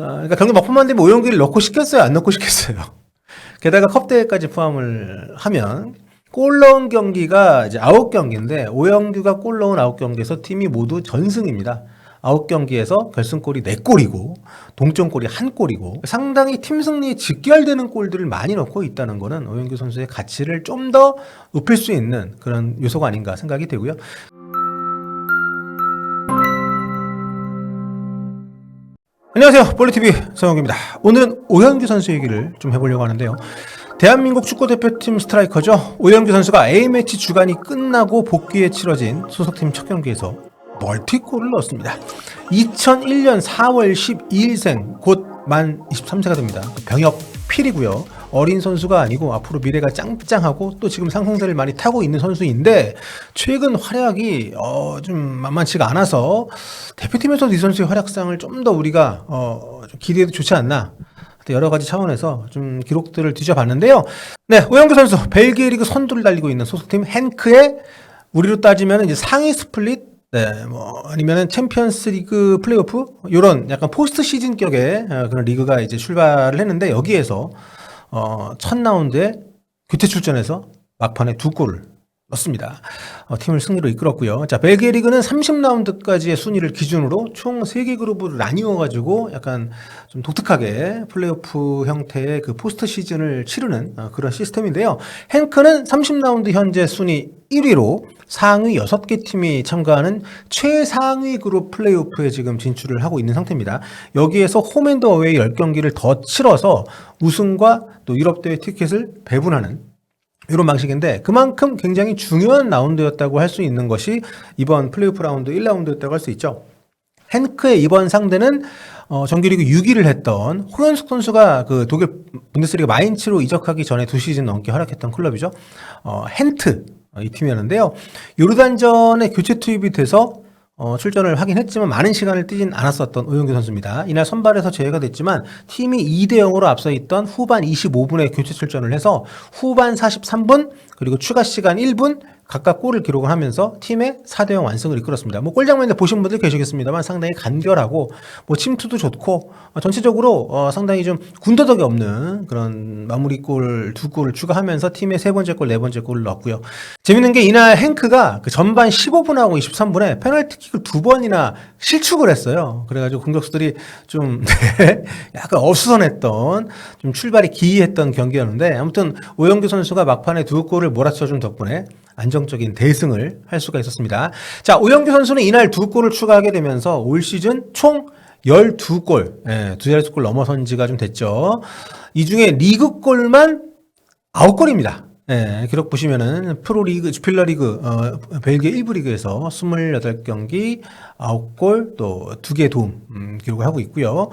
그러니까 경기 막판만 되면 오영규를 넣고 싶겠어요? 안 넣고 싶겠어요? 게다가 컵대회까지 포함을 하면 골 넣은 경기가 이제 9경기인데 오영규가 골 넣은 9경기에서 팀이 모두 전승입니다. 9경기에서 결승골이 4골이고 동점골이 1골이고 상당히 팀 승리에 직결되는 골들을 많이 넣고 있다는 것은 오영규 선수의 가치를 좀 더 높일 수 있는 그런 요소가 아닌가 생각이 되고요. 안녕하세요. 볼리TV 서영규입니다. 오늘은 오영규 선수 얘기를 좀 해보려고 하는데요. 대한민국 축구대표팀 스트라이커죠. 오영규 선수가 A매치 주간이 끝나고 복귀에 치러진 소속팀 첫 경기에서 멀티골을 넣었습니다. 2001년 4월 12일생 곧 만 23세가 됩니다. 병역 필이고요. 어린 선수가 아니고 앞으로 미래가 짱짱하고 또 지금 상승세를 많이 타고 있는 선수인데 최근 활약이 좀 만만치가 않아서 대표팀에서도 이 선수의 활약상을 좀 더 우리가 좀 기대해도 좋지 않나 여러 가지 차원에서 좀 기록들을 뒤져봤는데요. 네, 오영규 선수 벨기에 리그 선두를 달리고 있는 소속팀 헨크의 우리로 따지면 이제 상위 스플릿, 네, 뭐 아니면은 챔피언스 리그 플레이오프 이런 약간 포스트 시즌 격의 그런 리그가 이제 출발을 했는데 여기에서 첫 라운드에 교체 출전해서 막판에 2골을 넣습니다. 팀을 승리로 이끌었고요. 자, 벨기에 리그는 30라운드까지의 순위를 기준으로 총 3개 그룹으로 나뉘어가지고 약간 좀 독특하게 플레이오프 형태의 그 포스트 시즌을 치르는 그런 시스템인데요. 헨크는 30라운드 현재 순위 1위로 상위 6개 팀이 참가하는 최상위 그룹 플레이오프에 지금 진출을 하고 있는 상태입니다. 여기에서 홈앤드 어웨이 10경기를 더 치러서 우승과 또 유럽대회 티켓을 배분하는 이런 방식인데 그만큼 굉장히 중요한 라운드였다고 할 수 있는 것이 이번 플레이오프 라운드 1라운드였다고 할 수 있죠. 헨크의 이번 상대는 정규리그 6위를 했던 홍현숙 선수가 그 독일 분데스리가 마인츠로 이적하기 전에 2시즌 넘게 활약했던 클럽이죠. 헨트 이 팀이었는데요. 요르단전에 교체 투입이 돼서 출전을 하긴 했지만 많은 시간을 뛰진 않았었던 오영규 선수입니다. 이날 선발에서 제외가 됐지만 팀이 2대0으로 앞서 있던 후반 25분에 교체 출전을 해서 후반 43분 그리고 추가 시간 1분 각각 골을 기록을 하면서 팀의 4대0 완승을 이끌었습니다. 뭐 골장면에 보신 분들 계시겠습니다만 상당히 간결하고 뭐 침투도 좋고 전체적으로 상당히 좀 군더더기 없는 그런 마무리골 2골을 추가하면서 팀의 3번째 골, 4번째 골을 넣었고요. 재밌는 게 이날 헨크가 그 전반 15분하고 23분에 페널티킥을 2번이나 실축을 했어요. 그래가지고 공격수들이 좀 약간 어수선했던 좀 출발이 기이했던 경기였는데 아무튼 오영규 선수가 막판에 2골을 몰아쳐준 덕분에 안정적인 대승을 할 수가 있었습니다. 자, 오영규 선수는 이날 2골을 추가하게 되면서 올 시즌 총 12골, 두 자릿수 골 넘어선 지가 좀 됐죠. 이 중에 리그골만 9골입니다. 기록 보시면은 프로리그, 주필러리그, 벨기에 1부 리그에서 28경기 9골 또 2개 도움 기록을 하고 있고요.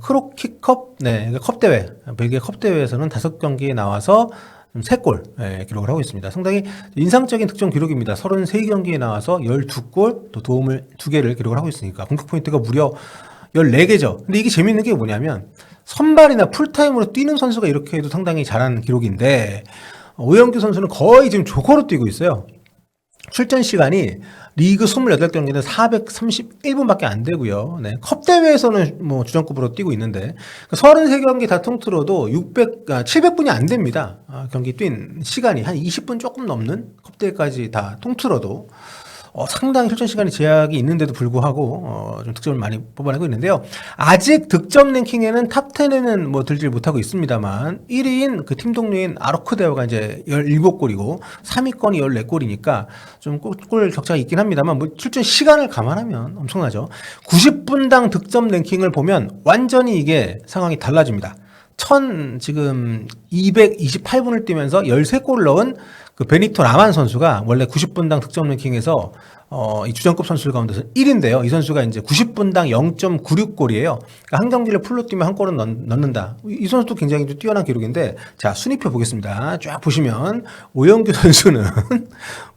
크로키컵, 컵대회, 벨기에 컵대회에서는 5경기에 나와서 3골 기록을 하고 있습니다. 상당히 인상적인 득점 기록입니다. 33경기에 나와서 12골 또 도움을 2개를 기록을 하고 있으니까 공격 포인트가 무려 14개죠. 근데 이게 재밌는 게 뭐냐면 선발이나 풀타임으로 뛰는 선수가 이렇게 해도 상당히 잘하는 기록인데 오영규 선수는 거의 지금 조커로 뛰고 있어요. 출전 시간이 리그 28경기는 431분밖에 안 되고요. 네, 컵대회에서는 뭐 주전급으로 뛰고 있는데 33경기 다 통틀어도 700분이 안 됩니다. 경기 뛴 시간이 한 20분 조금 넘는 컵대회까지 다 통틀어도 상당히 출전 시간이 제약이 있는데도 불구하고 좀 득점을 많이 뽑아내고 있는데요. 아직 득점 랭킹에는 탑 10에는 뭐 들질 못하고 있습니다만 1위인 그 팀 동료인 아르크데오가 이제 17골이고 3위권이 14골이니까 좀 골 격차가 있긴 합니다만 뭐 출전 시간을 감안하면 엄청나죠. 90분당 득점 랭킹을 보면 완전히 이게 상황이 달라집니다. 지금 228분을 뛰면서 13골을 넣은 그 베니토 라만 선수가 원래 90분당 득점 랭킹에서 이 주전급 선수들 가운데서 1인데요. 이 선수가 이제 90분당 0.96골이에요. 그러니까 한 경기를 풀로 뛰면 한 골은 넣는다. 이 선수도 굉장히 좀 뛰어난 기록인데 자, 순위표 보겠습니다. 쫙 보시면 오영규 선수는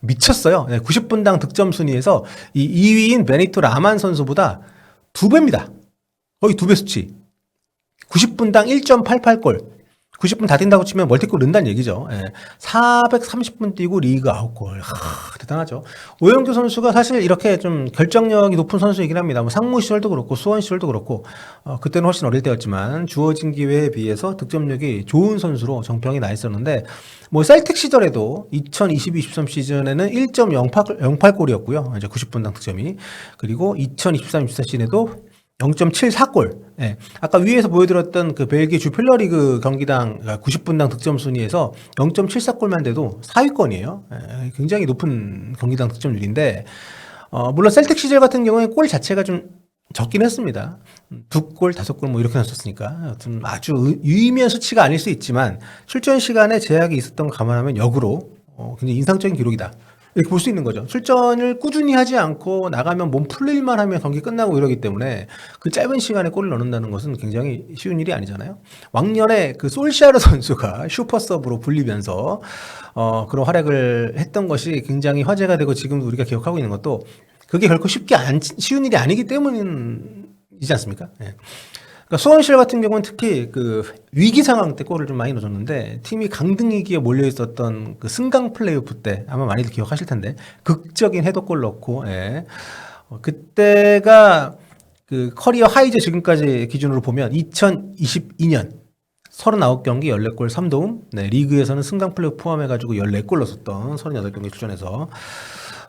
미쳤어요. 90분당 득점 순위에서 이 2위인 베니토 라만 선수보다 2배입니다. 거의 2배 수치. 90분당 1.88골. 90분 다 뛴다고 치면 멀티골 넣는다는 얘기죠. 430분 뛰고 리그 9골. 대단하죠. 오영규 선수가 사실 이렇게 좀 결정력이 높은 선수이긴 합니다. 뭐 상무 시절도 그렇고 수원 시절도 그렇고 그때는 훨씬 어릴 때였지만 주어진 기회에 비해서 득점력이 좋은 선수로 정평이 나 있었는데 뭐 셀틱 시절에도 2022-23 시즌에는 1.08골이었고요. 이제 90분당 득점이. 그리고 2023-24 시즌에도 0.74골. 예. 아까 위에서 보여드렸던 그 벨기에 주필러리그 경기당 90분당 득점 순위에서 0.74골만 돼도 4위권이에요. 예. 굉장히 높은 경기당 득점률인데, 물론 셀틱 시절 같은 경우에 골 자체가 좀 적긴 했습니다. 2골, 5골 뭐 이렇게 났었으니까. 아주 유의미한 수치가 아닐 수 있지만, 출전 시간에 제약이 있었던 걸 감안하면 역으로 굉장히 인상적인 기록이다. 이렇게 볼 수 있는 거죠. 출전을 꾸준히 하지 않고 나가면 몸 풀릴만 하면 경기 끝나고 이러기 때문에 그 짧은 시간에 골을 넣는다는 것은 굉장히 쉬운 일이 아니잖아요. 왕년에 그 솔샤르 선수가 슈퍼서브로 불리면서 그런 활약을 했던 것이 굉장히 화제가 되고 지금도 우리가 기억하고 있는 것도 그게 결코 쉬운 일이 아니기 때문이지 않습니까? 네. 그러니까 수원 시절 같은 경우는 특히 그 위기 상황 때 골을 좀 많이 넣어줬는데 팀이 강등 위기에 몰려 있었던 그 승강 플레이오프 때 아마 많이들 기억하실 텐데 극적인 헤더골 넣고 그때가 그 커리어 하이죠. 지금까지 기준으로 보면 2022년 39경기 14골 3도움. 네, 리그에서는 승강 플레이오프 포함해가지고 14골 넣었었던 38경기 출전해서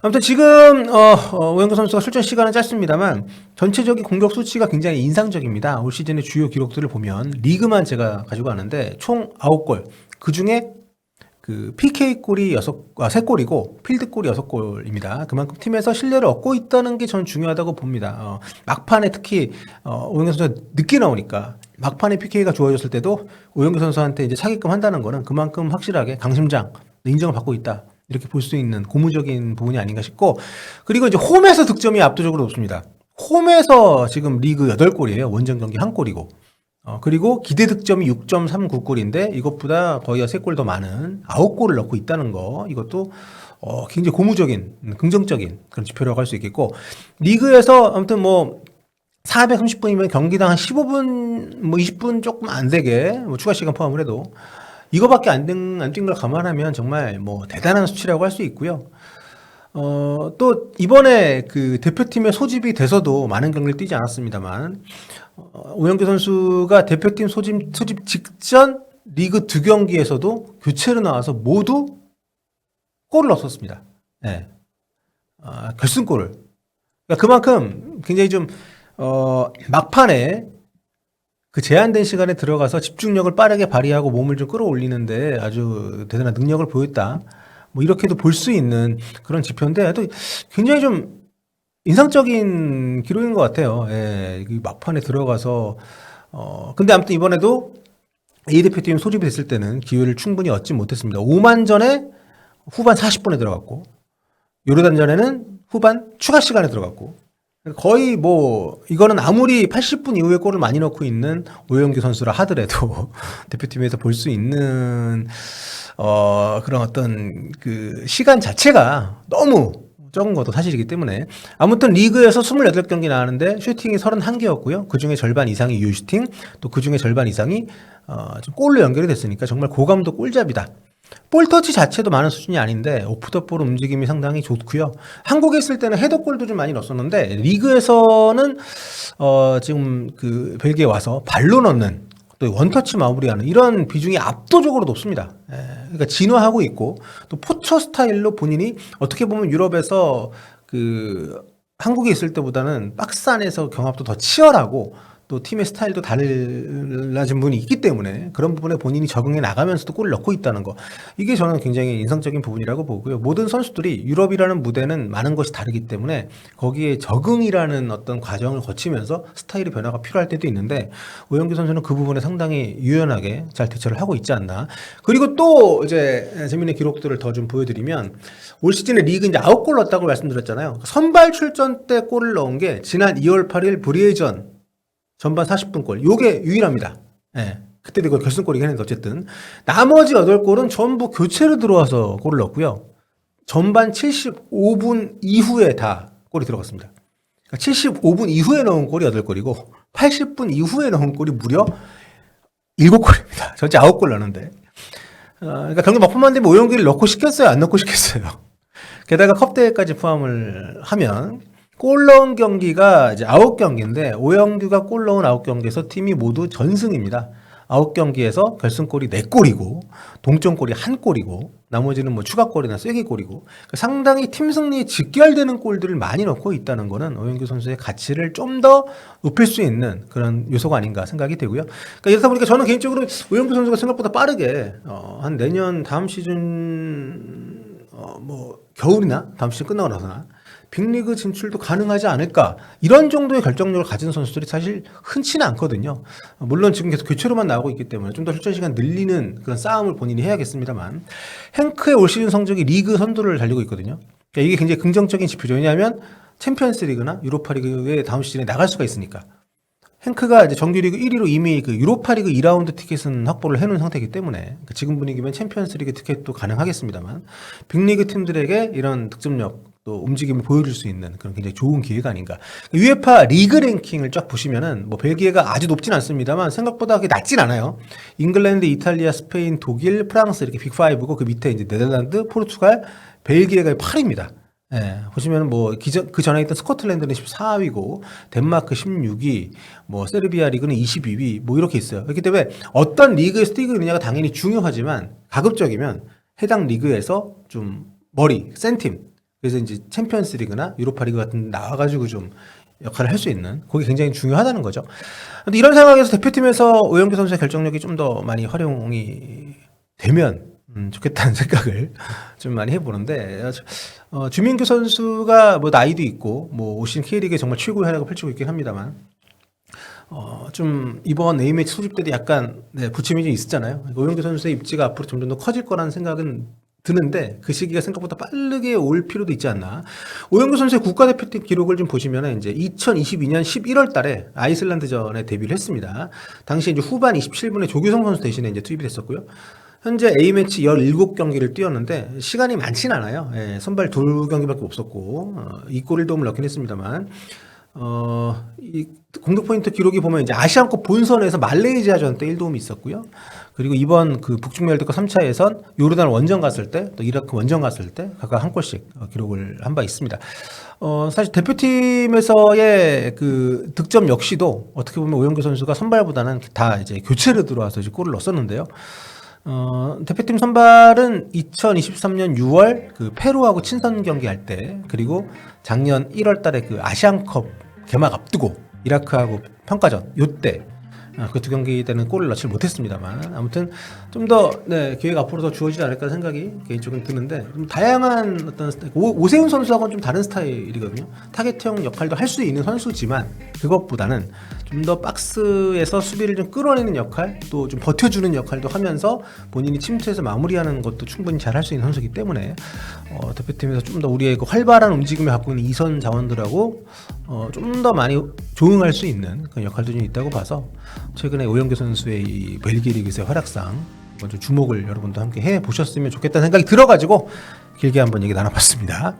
아무튼 지금 오영규 선수가 출전 시간은 짧습니다만 전체적인 공격 수치가 굉장히 인상적입니다. 올 시즌의 주요 기록들을 보면 리그만 제가 가지고 왔는데 총 9골. 그중에 그 PK골이 3골이고 필드골이 6골입니다. 그만큼 팀에서 신뢰를 얻고 있다는 게 전 중요하다고 봅니다. 막판에 특히 오영규 선수가 늦게 나오니까 막판에 PK가 좋아졌을 때도 오영규 선수한테 이제 차게끔 한다는 거는 그만큼 확실하게 강심장 인정을 받고 있다. 이렇게 볼 수 있는 고무적인 부분이 아닌가 싶고, 그리고 이제 홈에서 득점이 압도적으로 높습니다. 홈에서 지금 리그 8골이에요. 원정 경기 1골이고. 그리고 기대 득점이 6.39골인데 이것보다 거의 3골 더 많은 9골을 넣고 있다는 거. 이것도 굉장히 고무적인, 긍정적인 그런 지표라고 할 수 있겠고, 리그에서 아무튼 뭐 430분이면 경기당 한 15분, 뭐 20분 조금 안 되게, 뭐 추가 시간 포함을 해도 이거밖에 안 뛴 걸 감안하면 정말 뭐 대단한 수치라고 할 수 있고요. 또 이번에 그 대표팀에 소집이 돼서도 많은 경기를 뛰지 않았습니다만 오영규 선수가 대표팀 소집 직전 리그 2경기에서도 교체로 나와서 모두 골을 넣었습니다. 네. 결승골을. 그러니까 그만큼 굉장히 좀 막판에 그 제한된 시간에 들어가서 집중력을 빠르게 발휘하고 몸을 좀 끌어올리는데 아주 대단한 능력을 보였다. 뭐 이렇게도 볼 수 있는 그런 지표인데 또 굉장히 좀 인상적인 기록인 것 같아요. 예, 막판에 들어가서 근데 아무튼 이번에도 A 대표팀 소집이 됐을 때는 기회를 충분히 얻지 못했습니다. 오만전에 후반 40분에 들어갔고 요르단전에는 후반 추가 시간에 들어갔고 거의 뭐 이거는 아무리 80분 이후에 골을 많이 넣고 있는 오영규 선수라 하더라도 대표팀에서 볼 수 있는 그런 어떤 그 시간 자체가 너무 적은 것도 사실이기 때문에 아무튼 리그에서 28경기 나왔는데 슈팅이 31개였고요. 그중에 절반 이상이 유슈팅, 또 그중에 절반 이상이 좀 골로 연결이 됐으니까 정말 고감도 골잡이다. 볼터치 자체도 많은 수준이 아닌데 오프 더 볼 움직임이 상당히 좋고요. 한국에 있을 때는 헤더골도 좀 많이 넣었었는데 리그에서는 지금 그 벨기에 와서 발로 넣는 또 원터치 마무리하는 이런 비중이 압도적으로 높습니다. 그러니까 진화하고 있고 또 포처 스타일로 본인이 어떻게 보면 유럽에서 그 한국에 있을 때보다는 박스 안에서 경합도 더 치열하고 또 팀의 스타일도 달라진 부분이 있기 때문에 그런 부분에 본인이 적응해 나가면서도 골을 넣고 있다는 거, 이게 저는 굉장히 인상적인 부분이라고 보고요. 모든 선수들이 유럽이라는 무대는 많은 것이 다르기 때문에 거기에 적응이라는 어떤 과정을 거치면서 스타일의 변화가 필요할 때도 있는데 오영규 선수는 그 부분에 상당히 유연하게 잘 대처를 하고 있지 않나. 그리고 또 이제 재밌는 기록들을 더 좀 보여드리면 올 시즌에 리그 이제 9골 넣었다고 말씀드렸잖아요. 선발 출전 때 골을 넣은 게 지난 2월 8일 브리에전 전반 40분 골. 요게 유일합니다. 예. 그때도 이거 결승골이긴 했는데 어쨌든. 나머지 8골은 전부 교체로 들어와서 골을 넣었고요. 전반 75분 이후에 다 골이 들어갔습니다. 그러니까 75분 이후에 넣은 골이 8골이고 80분 이후에 넣은 골이 무려 7골입니다. 전체 9골 넣었는데. 그러니까 경기 막판만 되면 오영규를 넣고 싶겠어요? 안 넣고 싶겠어요? 게다가 컵대회까지 포함을 하면 골 넣은 경기가 이제 9경기인데 오영규가 골 넣은 9경기에서 팀이 모두 전승입니다. 9경기에서 결승골이 4골이고 동점골이 1골이고 나머지는 뭐 추가골이나 쐐기골이고 그러니까 상당히 팀 승리에 직결되는 골들을 많이 넣고 있다는 거는 오영규 선수의 가치를 좀 더 높일 수 있는 그런 요소가 아닌가 생각이 되고요. 그러니까 이렇다 보니까 저는 개인적으로 오영규 선수가 생각보다 빠르게 한 내년 다음 시즌 뭐 겨울이나 다음 시즌 끝나고 나서나 빅리그 진출도 가능하지 않을까 이런 정도의 결정력을 가진 선수들이 사실 흔치는 않거든요. 물론 지금 계속 교체로만 나오고 있기 때문에 좀 더 출전 시간 늘리는 그런 싸움을 본인이 해야겠습니다만 행크의 올 시즌 성적이 리그 선두를 달리고 있거든요. 그러니까 이게 굉장히 긍정적인 지표죠. 왜냐하면 챔피언스 리그나 유로파 리그에 다음 시즌에 나갈 수가 있으니까. 행크가 이제 정규리그 1위로 이미 그 유로파리그 2라운드 티켓은 확보를 해놓은 상태이기 때문에 그러니까 지금 분위기면 챔피언스리그 티켓도 가능하겠습니다만 빅리그 팀들에게 이런 득점력 또 움직임을 보여줄 수 있는 그런 굉장히 좋은 기회가 아닌가. UEFA 리그 랭킹을 쫙 보시면은 뭐 벨기에가 아주 높진 않습니다만 생각보다 그게 낮진 않아요. 잉글랜드, 이탈리아, 스페인, 독일, 프랑스 이렇게 빅5고 그 밑에 이제 네덜란드, 포르투갈, 벨기에가 8위입니다. 예, 보시면 뭐 그 전에 있던 스코틀랜드는 14위고 덴마크 16위, 뭐 세르비아 리그는 22위 뭐 이렇게 있어요. 그렇기 때문에 어떤 리그에서 뛰고 있느냐가 당연히 중요하지만 가급적이면 해당 리그에서 좀 센 팀, 그래서 이제 챔피언스 리그나 유로파 리그 같은 데 나와가지고 좀 역할을 할 수 있는 그게 굉장히 중요하다는 거죠. 근데 이런 상황에서 대표팀에서 오영규 선수의 결정력이 좀 더 많이 활용이 되면 좋겠다는 생각을 좀 많이 해보는데 주민규 선수가 뭐 나이도 있고 뭐 올 시즌 K리그에 정말 최고의 활약을 펼치고 있긴 합니다만 좀 이번 A매치 소집 때도 약간 부침이 좀 있었잖아요. 오영규 선수의 입지가 앞으로 점점 더 커질 거라는 생각은 드는데 그 시기가 생각보다 빠르게 올 필요도 있지 않나. 오영규 선수의 국가대표팀 기록을 좀 보시면은 이제 2022년 11월 달에 아이슬란드전에 데뷔를 했습니다. 당시 이제 후반 27분에 조규성 선수 대신에 이제 투입이 됐었고요. 현재 A매치 17경기를 뛰었는데 시간이 많진 않아요. 예, 선발 2경기밖에 없었고 2골 1도움을 넣긴 했습니다만 이 공격 포인트 기록이 보면 이제 아시안컵 본선에서 말레이시아전 때 1도움이 있었고요. 그리고 이번 그 북중미 월드컵 3차 예선 요르단 원정 갔을 때 또 이라크 원정 갔을 때 각각 한 골씩 기록을 한 바 있습니다. 사실 대표팀에서의 그 득점 역시도 어떻게 보면 오영규 선수가 선발보다는 다 이제 교체로 들어와서 이제 골을 넣었었는데요. 대표팀 선발은 2023년 6월 그 페루하고 친선 경기할 때 그리고 작년 1월 달에 그 아시안컵 개막 앞두고 이라크하고 평가전 요때 그 두 경기 때는 골을 넣지 못했습니다만 아무튼 좀 더 기회가 앞으로 더 주어지지 않을까 생각이 개인적으로 드는데 좀 다양한 어떤 오세훈 선수하고는 좀 다른 스타일이거든요. 타겟형 역할도 할 수 있는 선수지만 그것보다는 좀 더 박스에서 수비를 좀 끌어내는 역할 또 좀 버텨주는 역할도 하면서 본인이 침투해서 마무리하는 것도 충분히 잘 할 수 있는 선수이기 때문에 대표팀에서 좀 더 우리의 그 활발한 움직임을 갖고 있는 이선 자원들하고 좀 더 많이 조응할 수 있는 그런 역할도 좀 있다고 봐서 최근에 오영규 선수의 이 벨기에 리그에서의 활약상 좀 주목을 여러분도 함께 해보셨으면 좋겠다는 생각이 들어가지고 길게 한번 얘기 나눠봤습니다.